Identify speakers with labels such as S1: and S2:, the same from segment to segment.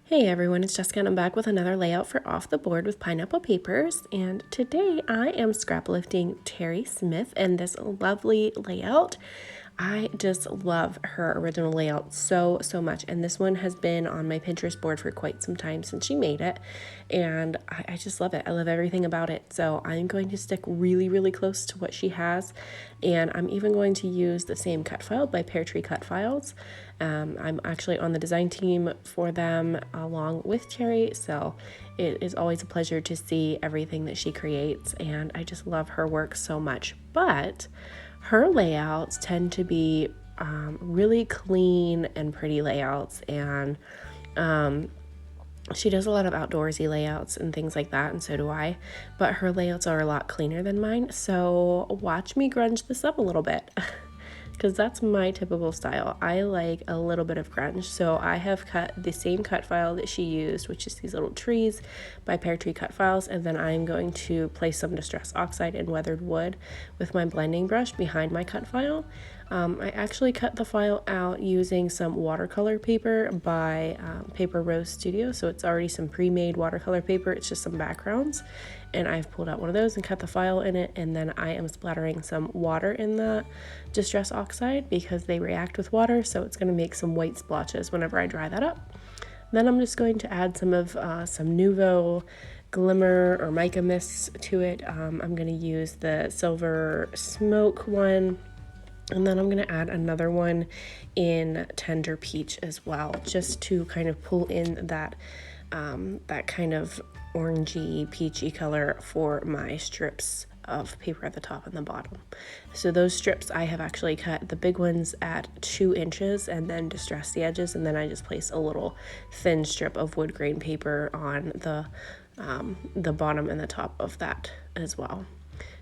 S1: Hey everyone, it's Jessica and I'm back with another layout for Off the Board with Pineapple Papers, and today I am scraplifting Terry Smith and this lovely layout. I just love her original layout so much, and this one has been on my Pinterest board for quite some time since she made it, and I just love it. I love everything about it, so I'm going to stick really close to what she has, and I'm even going to use the same cut file by Pear Tree Cut Files. I'm actually on the design team for them along with Terry, so it is always a pleasure to see everything that she creates, and I just love her work so much. But her layouts tend to be really clean and pretty layouts, and she does a lot of outdoorsy layouts and things like that, and so do I, but her layouts are a lot cleaner than mine, so watch me grunge this up a little bit. Because that's my typical style. I like a little bit of grunge. So I have cut the same cut file that she used, which is these little trees by Pear Tree Cut Files, and then I'm going to place some Distress Oxide and Weathered Wood with my blending brush behind my cut file. I actually cut the file out using some watercolor paper by Paper Rose Studio, so it's already some pre-made watercolor paper. It's just some backgrounds, and I've pulled out one of those and cut the file in it, and then I am splattering some water in the Distress Oxide because they react with water, so it's going to make some white splotches whenever I dry that up. Then I'm just going to add some Nuvo glimmer or mica mists to it. I'm going to use the silver smoke one, and then I'm going to add another one in Tender Peach as well, just to kind of pull in that kind of orangey peachy color for my strips of paper at the top and the bottom. So those strips I have actually cut the big ones at 2 inches and then distress the edges, and then I just place a little thin strip of wood grain paper on the bottom and the top of that as well.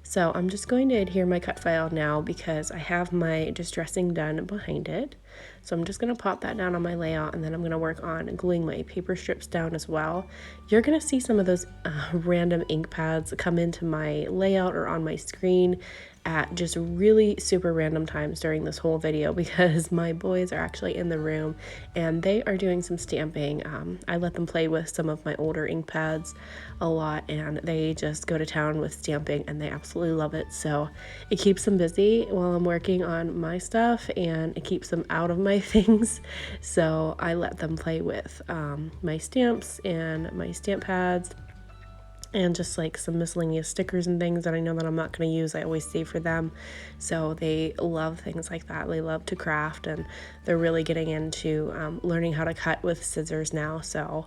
S1: So I'm just going to adhere my cut file now because I have my distressing done behind it. So I'm just going to pop that down on my layout, and then I'm going to work on gluing my paper strips down as well. You're going to see some of those random ink pads come into my layout or on my screen at just really super random times during this whole video because my boys are actually in the room and they are doing some stamping. I let them play with some of my older ink pads a lot, and they just go to town with stamping and they absolutely love it. So it keeps them busy while I'm working on my stuff, and it keeps them out of my things. So I let them play with my stamps and my stamp pads, and just like some miscellaneous stickers and things that I know that I'm not going to use. I always save for them. So they love things like that. They love to craft, and they're really getting into learning how to cut with scissors now. So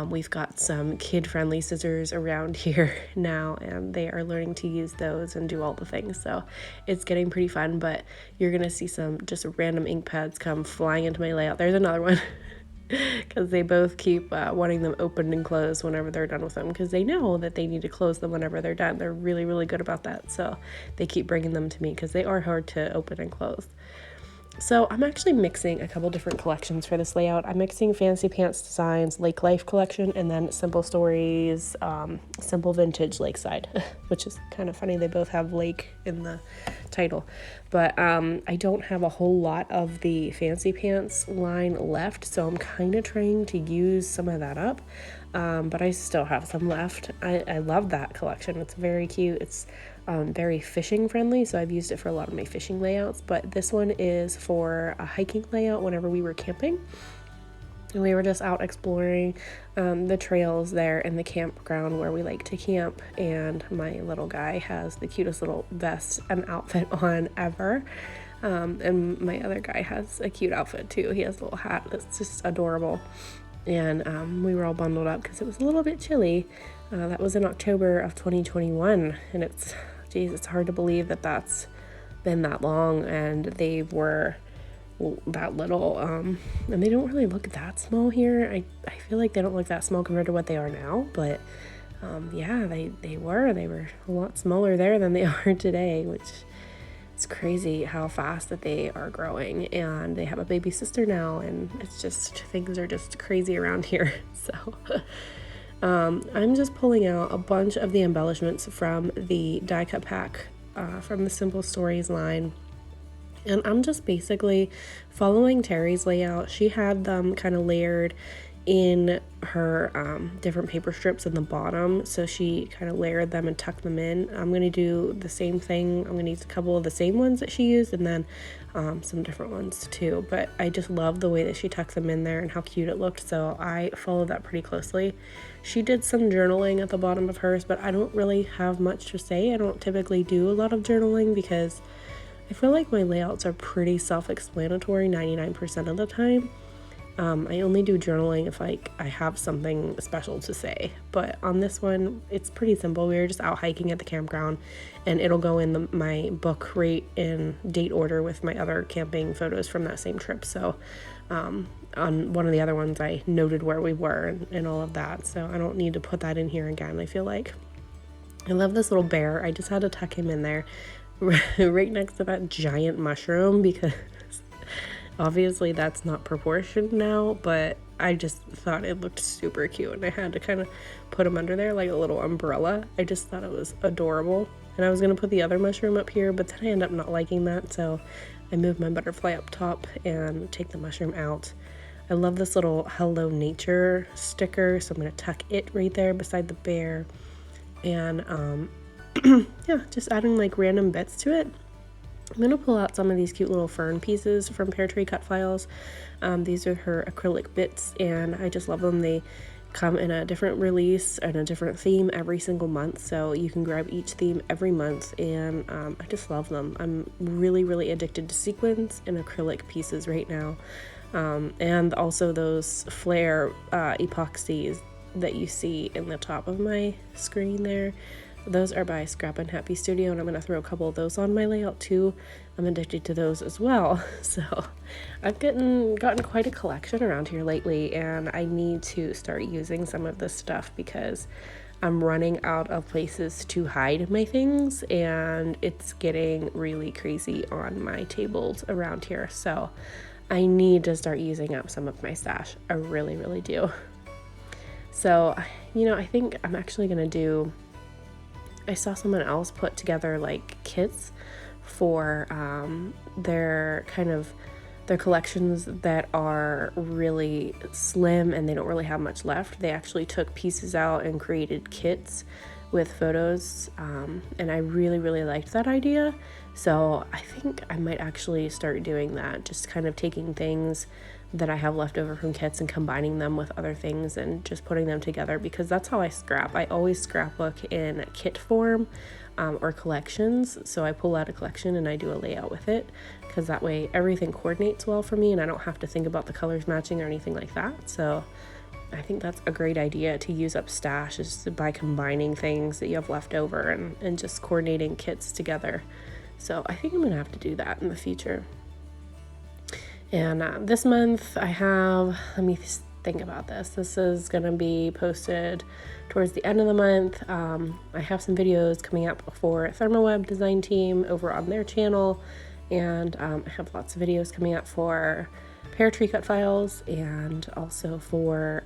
S1: we've got some kid-friendly scissors around here now, and they are learning to use those and do all the things. So it's getting pretty fun, but you're going to see some just random ink pads come flying into my layout. There's another one. Because they both keep wanting them opened and closed whenever they're done with them, because they know that they need to close them whenever they're done. They're really good about that, so they keep bringing them to me because they are hard to open and close. So I'm actually mixing a couple different collections for this layout. I'm mixing Fancy Pants Designs Lake Life collection and then Simple Stories Simple Vintage Lakeside, which is kind of funny. They both have lake in the title. But I don't have a whole lot of the Fancy Pants line left, so I'm kind of trying to use some of that up. But I still have some left. I love that collection. It's very cute. It's very fishing friendly, so I've used it for a lot of my fishing layouts, but this one is for a hiking layout whenever we were camping. And we were just out exploring the trails there in the campground where we like to camp, and my little guy has the cutest little vest and outfit on ever. And my other guy has a cute outfit too. He has a little hat that's just adorable. And we were all bundled up because it was a little bit chilly. That was in October of 2021, and it's hard to believe that that's been that long, and they were that little, and they don't really look that small here. I feel like they don't look that small compared to what they are now, but yeah, they were a lot smaller there than they are today, which it's crazy how fast that they are growing. And they have a baby sister now, and it's just, things are just crazy around here. So I'm just pulling out a bunch of the embellishments from the die cut pack from the Simple Stories line. And I'm just basically following Terry's layout. She had them kind of layered in her different paper strips in the bottom, so she kind of layered them and tucked them in. I'm going to do the same thing. I'm going to use a couple of the same ones that she used, and then some different ones too, but I just love the way that she tucks them in there and how cute it looked, so I followed that pretty closely. She did some journaling at the bottom of hers, but I don't really have much to say. I don't typically do a lot of journaling because I feel like my layouts are pretty self-explanatory 99% of the time. I only do journaling if I have something special to say, but on this one it's pretty simple. We were just out hiking at the campground, and it'll go in my book right in date order with my other camping photos from that same trip. So on one of the other ones I noted where we were and all of that, so I don't need to put that in here again. I feel like I love this little bear. I just had to tuck him in there right next to that giant mushroom because obviously that's not proportioned now, but I just thought it looked super cute, and I had to kind of put him under there like a little umbrella. I just thought it was adorable, and I was going to put the other mushroom up here, but then I ended up not liking that, so I moved my butterfly up top and take the mushroom out. I love this little Hello Nature sticker, so I'm going to tuck it right there beside the bear, and yeah, just adding like random bits to it. I'm going to pull out some of these cute little fern pieces from Pear Tree Cut Files. These are her acrylic bits, and I just love them. They come in a different release and a different theme every single month, so you can grab each theme every month, and I just love them. I'm really, really addicted to sequins and acrylic pieces right now, and also those flare epoxies that you see in the top of my screen there. Those are by Scrap and Happy Studio, and I'm going to throw a couple of those on my layout too. I'm addicted to those as well. So I've gotten quite a collection around here lately, and I need to start using some of this stuff because I'm running out of places to hide my things, and it's getting really crazy on my tables around here. So I need to start using up some of my stash. I really, really do. So, I think I'm actually going to do... I saw someone else put together like kits for their collections that are really slim and they don't really have much left. They actually took pieces out and created kits with photos, and I really, really liked that idea. So I think I might actually start doing that, just kind of taking things that I have left over from kits and combining them with other things and just putting them together, because that's how I scrap. I always scrapbook in kit form or collections. So I pull out a collection and I do a layout with it, because that way everything coordinates well for me and I don't have to think about the colors matching or anything like that. So I think that's a great idea to use up stash, is by combining things that you have left over and just coordinating kits together. So I think I'm gonna have to do that in the future. And this month I have, let me think about this. This is going to be posted towards the end of the month. I have some videos coming up for ThermoWeb Design Team over on their channel. And I have lots of videos coming up for Pear Tree Cut Files, and also for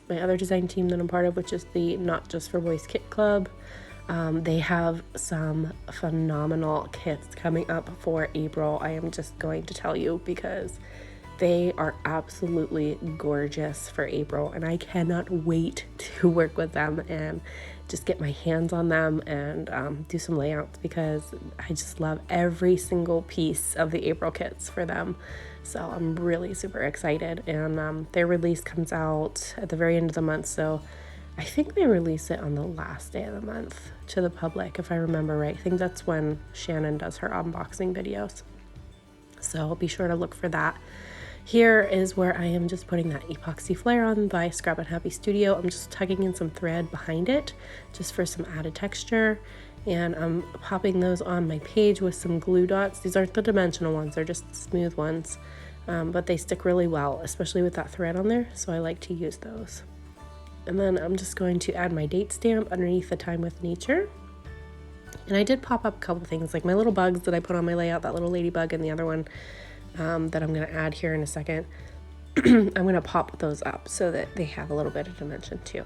S1: my other design team that I'm part of, which is the Not Just for Boys Kit Club. They have some phenomenal kits coming up for April. I am just going to tell you because they are absolutely gorgeous for April, and I cannot wait to work with them and just get my hands on them and do some layouts, because I just love every single piece of the April kits for them. So I'm really super excited, and their release comes out at the very end of the month, so I think they release it on the last day of the month to the public, if I remember right. I think that's when Shannon does her unboxing videos. So I'll be sure to look for that. Here is where I am just putting that epoxy flare on by Scrap and Happy Studio. I'm just tugging in some thread behind it just for some added texture. And I'm popping those on my page with some glue dots. These aren't the dimensional ones, they're just the smooth ones. But they stick really well, especially with that thread on there. So I like to use those. And then I'm just going to add my date stamp underneath the Time with Nature. And I did pop up a couple things, like my little bugs that I put on my layout, that little ladybug and the other one that I'm going to add here in a second. I'm going to pop those up so that they have a little bit of dimension too.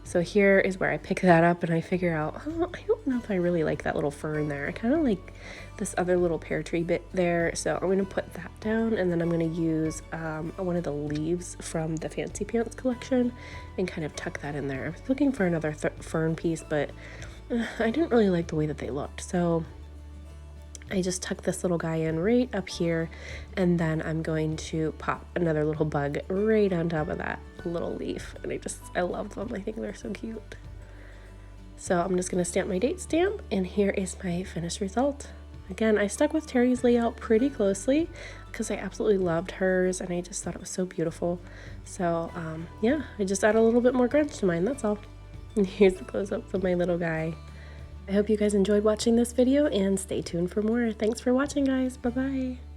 S1: So here is where I pick that up and I figure out, oh, I don't know if I really like that little fern there. I kind of like this other little pear tree bit there. So I'm going to put that down, and then I'm going to use one of the leaves from the Fancy Pants collection and kind of tuck that in there. I was looking for another fern piece, but I didn't really like the way that they looked. So I just tuck this little guy in right up here, and then I'm going to pop another little bug right on top of that little leaf. And I love them. I think they're so cute. So I'm just going to stamp my date stamp, and here is my finished result. Again, I stuck with Terry's layout pretty closely because I absolutely loved hers, and I just thought it was so beautiful. So yeah, I just add a little bit more grunge to mine, that's all. And here's the close-ups of my little guy. I hope you guys enjoyed watching this video, and stay tuned for more. Thanks for watching, guys. Bye-bye.